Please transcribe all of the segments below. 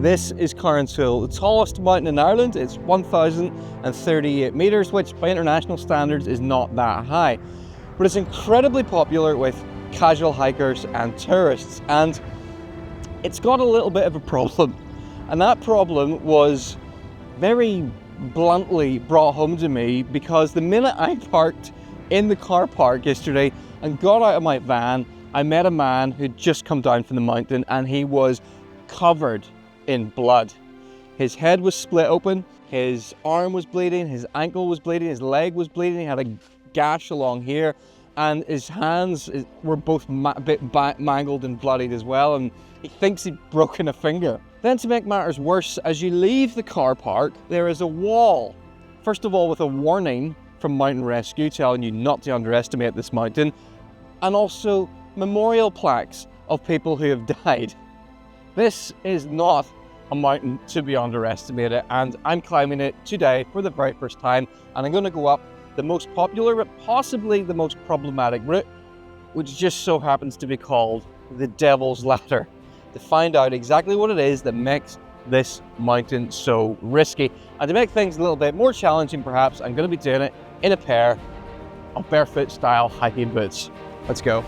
This is Carrauntoohil, the tallest mountain in Ireland. It's 1,038 metres, which by international standards is not that high. But it's incredibly popular with casual hikers and tourists, and it's got a little bit of a problem. And that problem was very bluntly brought home to me because the minute I parked in the car park yesterday and got out of my van, I met a man who'd just come down from the mountain and he was covered in blood. His head was split open, his arm was bleeding, his ankle was bleeding, his leg was bleeding, he had a gash along here, and his hands were both a bit mangled and bloodied as well, and he thinks he'd broken a finger. Then, to make matters worse, as you leave the car park, there is a wall. First of all, with a warning from Mountain Rescue telling you not to underestimate this mountain, and also memorial plaques of people who have died. This is not a mountain to be underestimated, and I'm climbing it today for the very first time, and I'm going to go up the most popular but possibly the most problematic route, which just so happens to be called the Devil's Ladder, to find out exactly what it is that makes this mountain so risky. And to make things a little bit more challenging perhaps, I'm going to be doing it in a pair of barefoot style hiking boots. Let's go.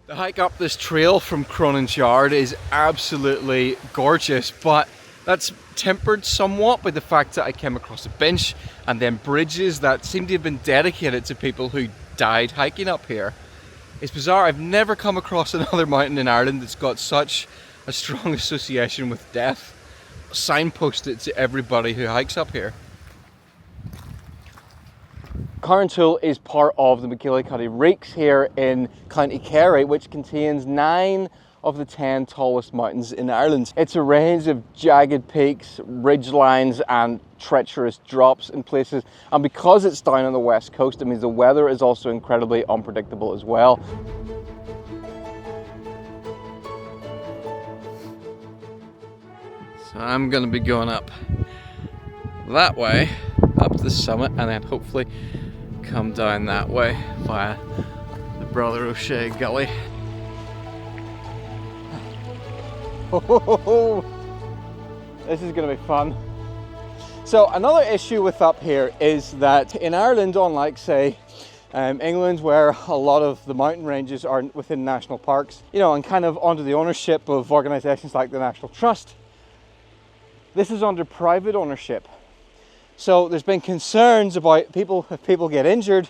The hike up this trail from Carrauntoohil is absolutely gorgeous, but that's tempered somewhat by the fact that I came across a bench and then bridges that seem to have been dedicated to people who died hiking up here. It's bizarre, I've never come across another mountain in Ireland that's got such a strong association with death signposted to everybody who hikes up here. Carrauntoohil is part of the County Reeks here in County Kerry, which contains 9 of the 10 tallest mountains in Ireland. It's a range of jagged peaks, ridge lines and treacherous drops in places, and because it's down on the west coast, it means the weather is also incredibly unpredictable as well. So I'm going to be going up that way, up to the summit, and then hopefully come down that way via the Brother O'Shea Gully. Oh, this is going to be fun. So another issue with up here is that in Ireland, unlike say England, where a lot of the mountain ranges are within national parks, you know, and kind of under the ownership of organisations like the National Trust, this is under private ownership. So there's been concerns about if people get injured,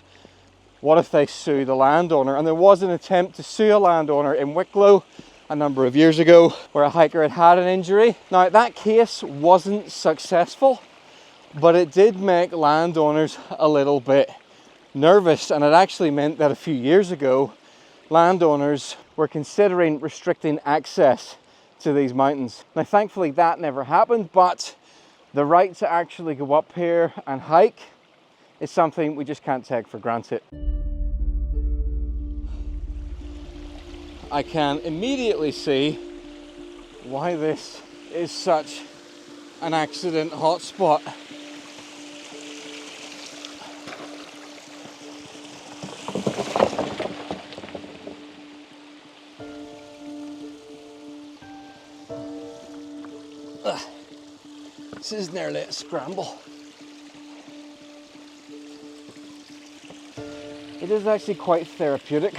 what if they sue the landowner? And there was an attempt to sue a landowner in Wicklow a number of years ago where a hiker had an injury. Now that case wasn't successful, but it did make landowners a little bit nervous, and it actually meant that a few years ago landowners were considering restricting access to these mountains. Now thankfully that never happened, but the right to actually go up here and hike is something we just can't take for granted. I can immediately see why this is such an accident hotspot. This is nearly a scramble. It is actually quite therapeutic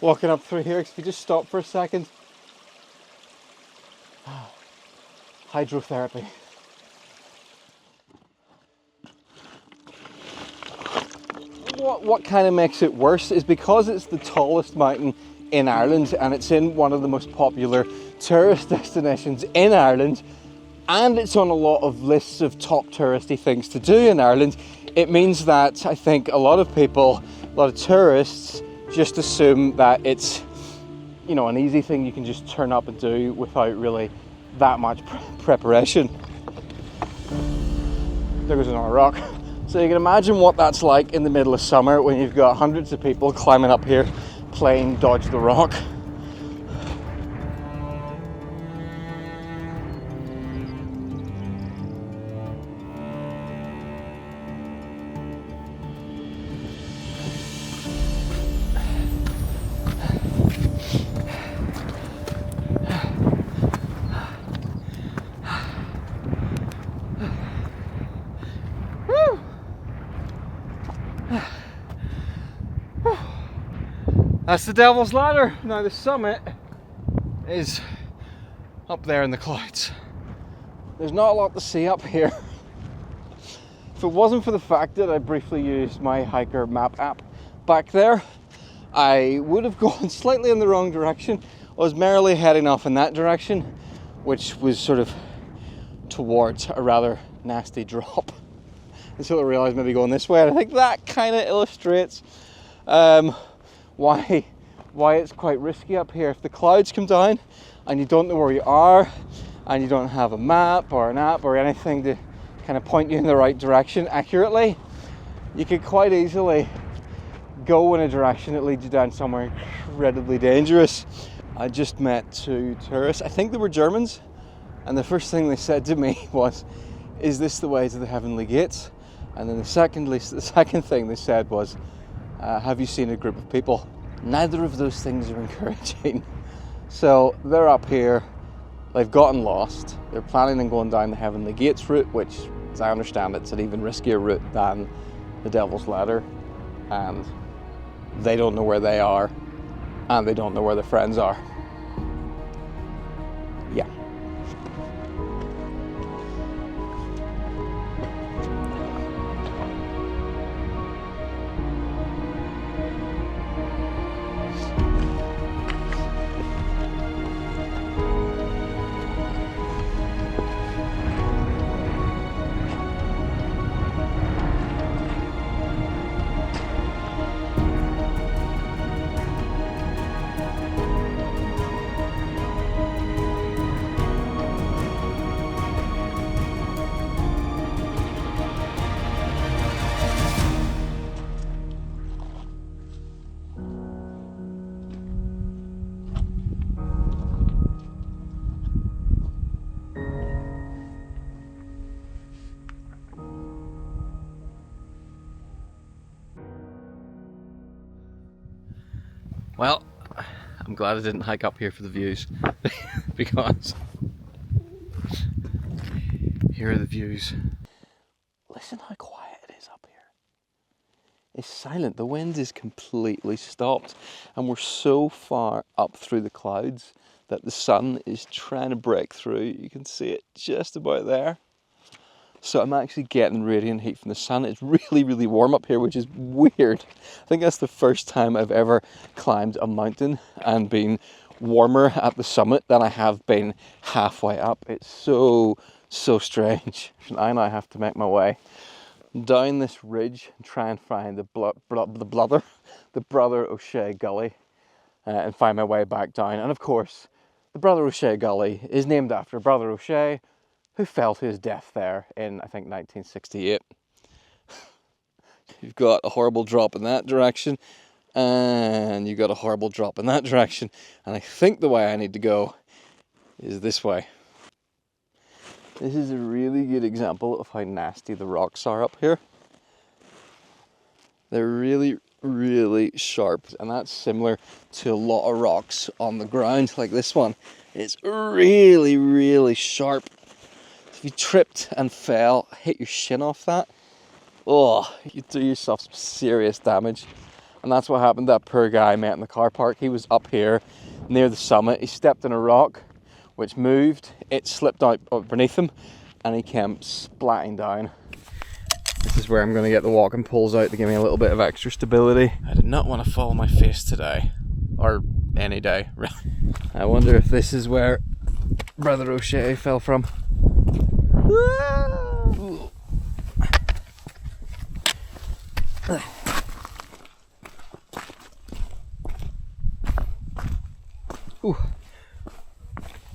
walking up through here, if you just stop for a second hydrotherapy. What kind of makes it worse is because it's the tallest mountain in Ireland and it's in one of the most popular tourist destinations in Ireland, and it's on a lot of lists of top touristy things to do in Ireland. It means that I think a lot of people, a lot of tourists, just assume that it's, you know, an easy thing you can just turn up and do without really that much preparation. There goes another rock. So you can imagine what that's like in the middle of summer when you've got hundreds of people climbing up here playing dodge the rock. That's the Devil's Ladder. Now the summit is up there in the clouds. There's not a lot to see up here. If it wasn't for the fact that I briefly used my hiker map app back there, I would have gone slightly in the wrong direction. I was merrily heading off in that direction, which was sort of towards a rather nasty drop, until I realised maybe going this way. And I think that kind of illustrates why it's quite risky up here. If the clouds come down and you don't know where you are and you don't have a map or an app or anything to kind of point you in the right direction accurately, you could quite easily go in a direction that leads you down somewhere incredibly dangerous. I just met two tourists, I think they were Germans, and the first thing they said to me was, "Is this the way to the Heavenly Gates?" And then the second thing they said was, "Have you seen a group of people?" Neither of those things are encouraging. So they're up here, they've gotten lost, they're planning on going down the Heavenly Gates route, which, as I understand, it's an even riskier route than the Devil's Ladder, and they don't know where they are, and they don't know where their friends are. Yeah. Well, I'm glad I didn't hike up here for the views, because here are the views. Listen how quiet it is up here. It's silent. The wind is completely stopped, and we're so far up through the clouds that the sun is trying to break through. You can see it just about there. So I'm actually getting radiant heat from the sun. It's really, really warm up here, which is weird. I think that's the first time I've ever climbed a mountain and been warmer at the summit than I have been halfway up. It's so strange. I now have to make my way down this ridge and try and find the Brother O'Shea Gully, and find my way back down. And of course, the Brother O'Shea Gully is named after Brother O'Shea, who fell to his death there in, I think, 1968. You've got a horrible drop in that direction, and you've got a horrible drop in that direction, and I think the way I need to go is this way. This is a really good example of how nasty the rocks are up here. They're really, really sharp, and that's similar to a lot of rocks on the ground, like this one. It's really, really sharp. If you tripped and fell, hit your shin off that, oh, you do yourself some serious damage. And that's what happened to that poor guy I met in the car park. He was up here near the summit. He stepped in a rock, which moved. It slipped out beneath him and he came splatting down. This is where I'm going to get the walking poles out to give me a little bit of extra stability. I did not want to fall on my face today, or any day. I wonder if this is where Brother O'Shea fell from. Ooh.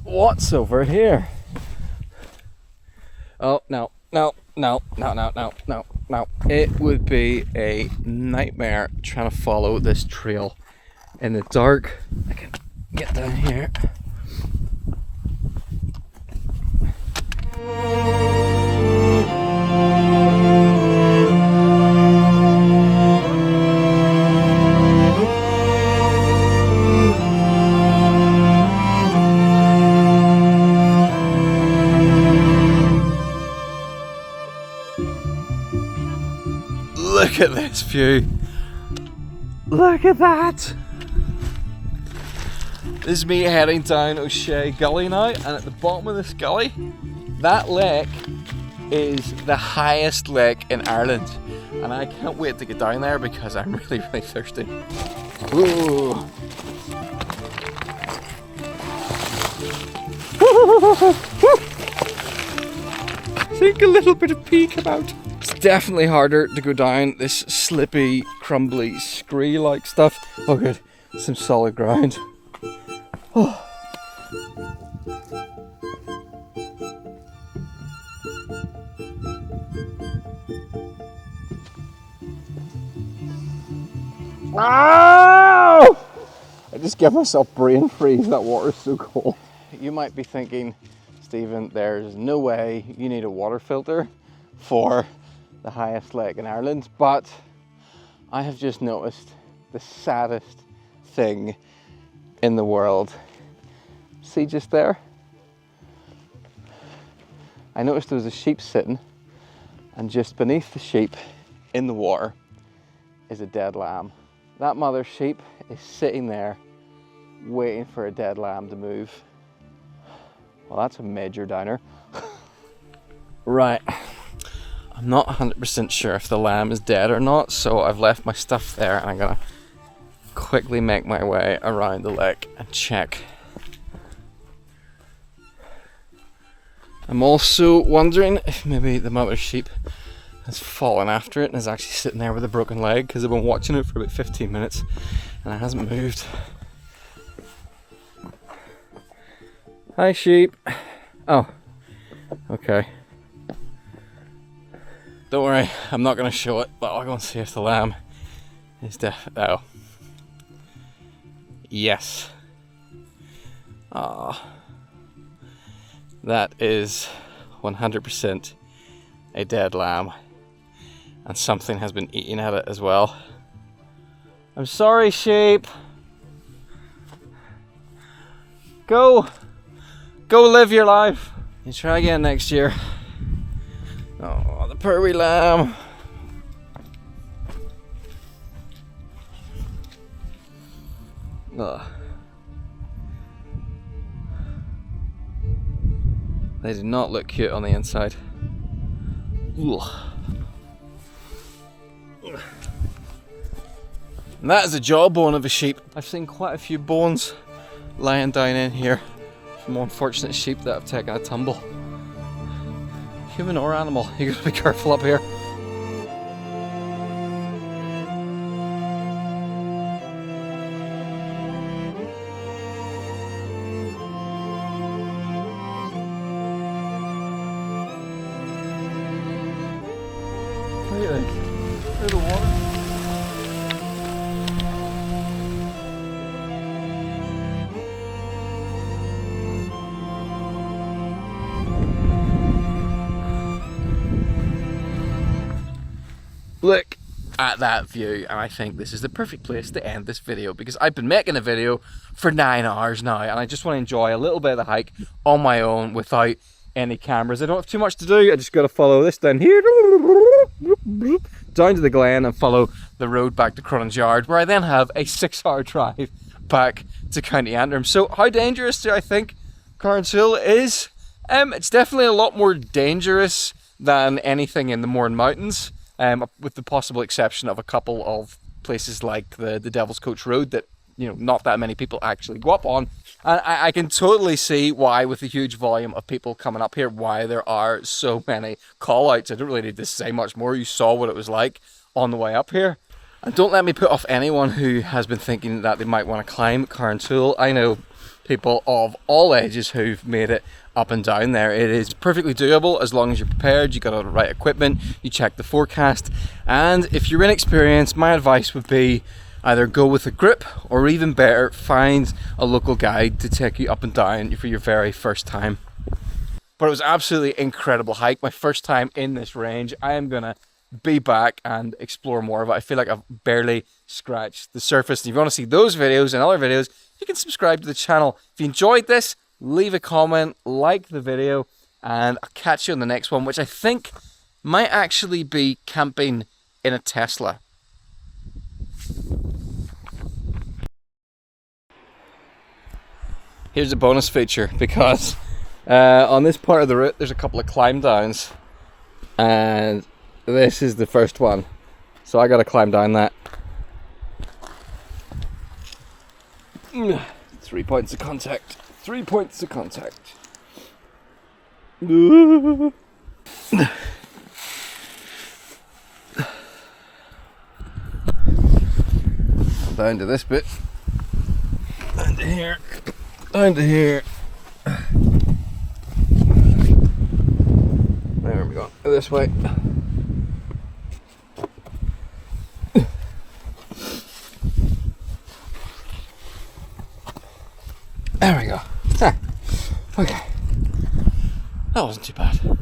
What's over here? Oh, no. It would be a nightmare trying to follow this trail in the dark. I can get down here. Look at this view. Look at that. This is me heading down O'Shea Gully now, and at the bottom of this gully, that lake is the highest lake in Ireland. And I can't wait to get down there because I'm really, really thirsty. Ooh. Think a little bit of pee come out. It's definitely harder to go down this slippy, crumbly, scree-like stuff. Oh good, some solid ground. Oh. Ow! I just gave myself brain freeze, that water is so cold. You might be thinking, Stephen, there's no way you need a water filter for the highest lake in Ireland, but I have just noticed the saddest thing in the world. See just there? I noticed there was a sheep sitting, and just beneath the sheep in the water is a dead lamb. That mother sheep is sitting there waiting for a dead lamb to move. Well, that's a major downer. Right. I'm not 100% sure if the lamb is dead or not, so I've left my stuff there and I'm gonna quickly make my way around the lake and check. I'm also wondering if maybe the mother sheep has fallen after it and is actually sitting there with a broken leg, because I've been watching it for about 15 minutes and it hasn't moved. Hi sheep. Oh, okay. Don't worry, I'm not going to show it, but I'll go and see if the lamb is deaf. Oh. Yes. Ah. That is 100% a dead lamb. And something has been eating at it as well. I'm sorry, sheep. Go live your life. You try again next year. Oh, the poor wee lamb. Ugh. They do not look cute on the inside. Ugh. And that is the jawbone of a sheep. I've seen quite a few bones lying down in here from unfortunate sheep that have taken a tumble. Human or animal, you gotta be careful up here. Look at this. Look at the water. Look at that view, and I think this is the perfect place to end this video, because I've been making a video for 9 hours now and I just want to enjoy a little bit of the hike on my own without any cameras. I don't have too much to do. I just got to follow this down here down to the glen and follow the road back to Cronin's Yard, where I then have a 6-hour drive back to County Antrim. So how dangerous do I think Carrauntoohil is. It's definitely a lot more dangerous than anything in the Mourne Mountains, with the possible exception of a couple of places like the Devil's Coach Road that, you know, not that many people actually go up on. And I can totally see why, with the huge volume of people coming up here, why there are so many call-outs. I don't really need to say much more. You saw what it was like on the way up here. And don't let me put off anyone who has been thinking that they might want to climb Carrauntoohil. I know people of all ages who've made it up and down there. It is perfectly doable as long as you're prepared, you got all the right equipment, you check the forecast, and if you're inexperienced, my advice would be either go with a group, or even better, find a local guide to take you up and down for your very first time. But it was absolutely incredible hike, my first time in this range. I am gonna be back and explore more of it. I feel like I've barely scratched the surface. And if you want to see those videos and other videos, you can subscribe to the channel. If you enjoyed this, leave a comment, like the video, and I'll catch you on the next one, which I think might actually be camping in a Tesla. Here's a bonus feature, because on this part of the route there's a couple of climb downs, and this is the first one, so I gotta climb down that. 3 points of contact. 3 points of contact. Down to this bit. Down to here. Down to here. There we go. This way. There we go. Okay. That wasn't too bad.